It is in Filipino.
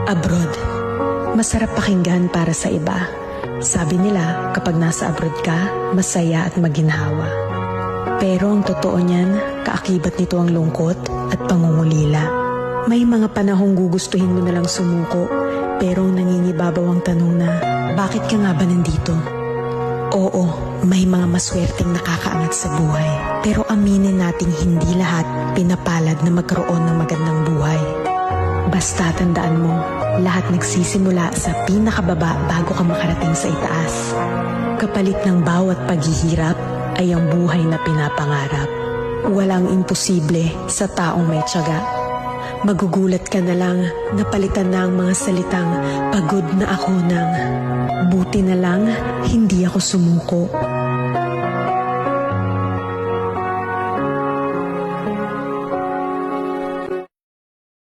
Abroad. Masarap pakinggan para sa iba. Sabi nila, kapag nasa abroad ka, masaya at maginhawa. Pero ang totoo niyan, kaakibat nito ang lungkot at pangungulila. May mga panahong gugustuhin mo nalang sumuko, pero nangingibabaw ang tanong na, bakit ka nga ba nandito? Oo, may mga maswerteng nakakaangat sa buhay. Pero aminin nating hindi lahat pinapalad na magkaroon ng magandang buhay. Basta tandaan mo, lahat nagsisimula sa pinakababa bago ka makarating sa itaas. Kapalit ng bawat paghihirap ay ang buhay na pinapangarap. Walang imposible sa taong may tiyaga. Magugulat ka na lang, napalitan na ang mga salitang pagod na ako ng buti na lang hindi ako sumuko.